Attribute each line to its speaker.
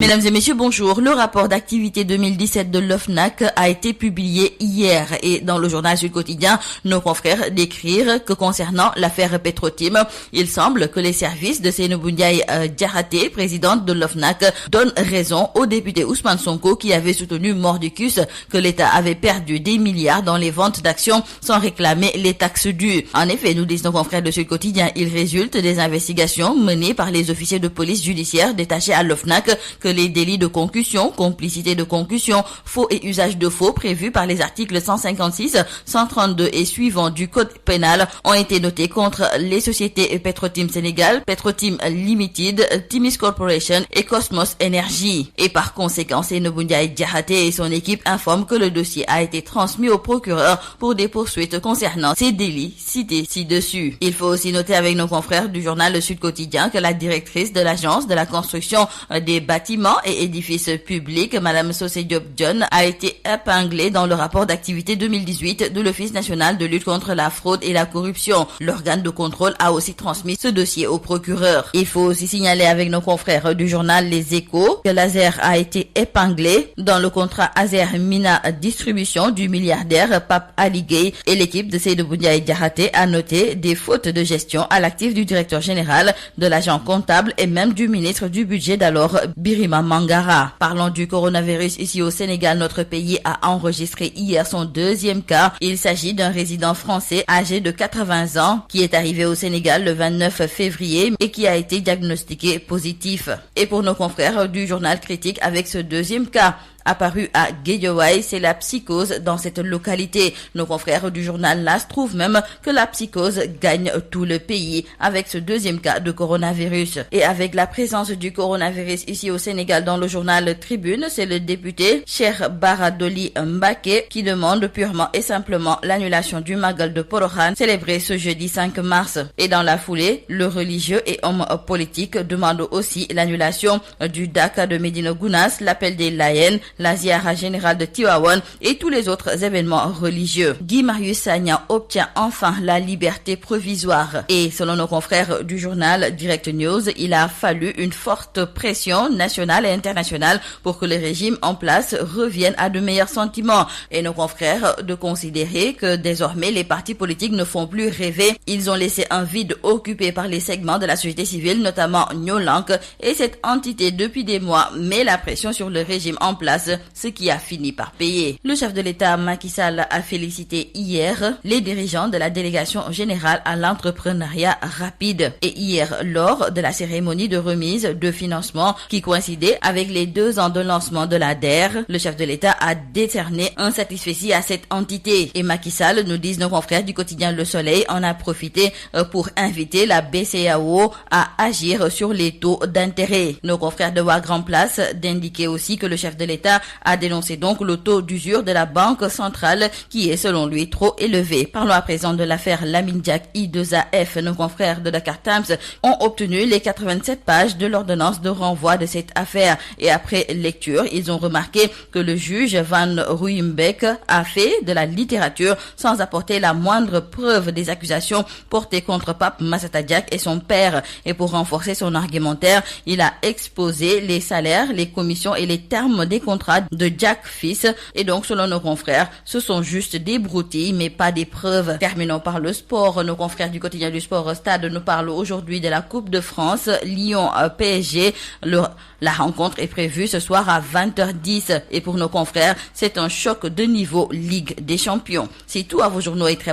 Speaker 1: Mesdames et messieurs, bonjour. Le rapport d'activité 2017 de l'OFNAC a été publié hier et dans le journal Sud Quotidien, nos confrères décrivent que concernant l'affaire Petrotim, il semble que les services de Seynabou Ndiaye Diakhaté, présidente de l'OFNAC, donnent raison au député Ousmane Sonko qui avait soutenu mordicus que l'État avait perdu des milliards dans les ventes d'actions sans réclamer les taxes dues. En effet, nous disent nos confrères de Sud Quotidien, il résulte des investigations menées par les officiers de police judiciaire détachés à l'OFNAC que les délits de concussion, complicité de concussion, faux et usage de faux prévus par les articles 156, 132 et suivants du Code pénal ont été notés contre les sociétés Petrotim Sénégal, Petrotim Limited, Timis Corporation et Cosmos Energy. Et par conséquent, Seynabou Ndiaye Diakhaté et son équipe informent que le dossier a été transmis au procureur pour des poursuites concernant ces délits cités ci-dessus. Il faut aussi noter avec nos confrères du journal Le Sud Quotidien que la directrice de l'agence de la construction des bâtiments et édifices publics, Madame Socé Diop John, a été épinglée dans le rapport d'activité 2018 de l'Office national de lutte contre la fraude et la corruption. L'organe de contrôle a aussi transmis ce dossier au procureur. Il faut aussi signaler avec nos confrères du journal Les Échos que l'Azer a été épinglé dans le contrat Azer Mina Distribution du milliardaire Pape Ali Gueye et l'équipe de Seynabou Ndiaye Diakhaté a noté des fautes de gestion à l'actif du directeur général, de l'agent comptable et même du ministre du budget d'alors, Birima Mangara. Parlons du coronavirus ici au Sénégal. Notre pays a enregistré hier son deuxième cas. Il s'agit d'un résident français âgé de 80 ans qui est arrivé au Sénégal le 29 février et qui a été diagnostiqué positif. Et pour nos confrères du journal Critique, avec ce deuxième cas apparu à Guédiawaye, c'est la psychose dans cette localité. Nos confrères du journal LAS trouvent même que la psychose gagne tout le pays avec ce deuxième cas de coronavirus. Et avec la présence du coronavirus ici au Sénégal dans le journal Tribune, c'est le député Cheikh Bara Dolly Mbacké qui demande purement et simplement l'annulation du Magal de Porokhane célébré ce jeudi 5 mars. Et dans la foulée, le religieux et homme politique demande aussi l'annulation du Daka de Médina Gounass, l'appel des Layènes, la Ziara générale de Tivaouane et tous les autres événements religieux. Guy Marius Sagna obtient enfin la liberté provisoire. Et selon nos confrères du journal Direct News, il a fallu une forte pression nationale et internationale pour que le régime en place revienne à de meilleurs sentiments. Et nos confrères de considérer que désormais les partis politiques ne font plus rêver. Ils ont laissé un vide occupé par les segments de la société civile, notamment Nyolank, et cette entité depuis des mois met la pression sur le régime en place, ce qui a fini par payer. Le chef de l'État Macky Sall a félicité hier les dirigeants de la délégation générale à l'entrepreneuriat rapide. Et hier, lors de la cérémonie de remise de financement qui coïncidait avec les 2 ans de lancement de la DER, le chef de l'État a décerné un satisfecit à cette entité. Et Macky Sall, nous disent nos confrères du quotidien Le Soleil, en a profité pour inviter la BCEAO à agir sur les taux d'intérêt. Nos confrères de Wagram Place d'indiquer aussi que le chef de l'État a dénoncé donc le taux d'usure de la Banque centrale qui est selon lui trop élevé. Parlons à présent de l'affaire Lamine Diack I2AF. Nos confrères de Dakar Times ont obtenu les 87 pages de l'ordonnance de renvoi de cette affaire et après lecture, ils ont remarqué que le juge Van Ruymbeck a fait de la littérature sans apporter la moindre preuve des accusations portées contre Pape Massata Diack et son père. Et pour renforcer son argumentaire, il a exposé les salaires, les commissions et les termes des contrats de Jack fils. Et donc, selon nos confrères, ce sont juste des broutilles, mais pas des preuves. Terminons par le sport. Nos confrères du quotidien du sport Stade nous parlent aujourd'hui de la Coupe de France. Lyon PSG. La rencontre est prévue ce soir à 20h10. Et pour nos confrères, c'est un choc de niveau Ligue des Champions. C'est tout à vos journaux et très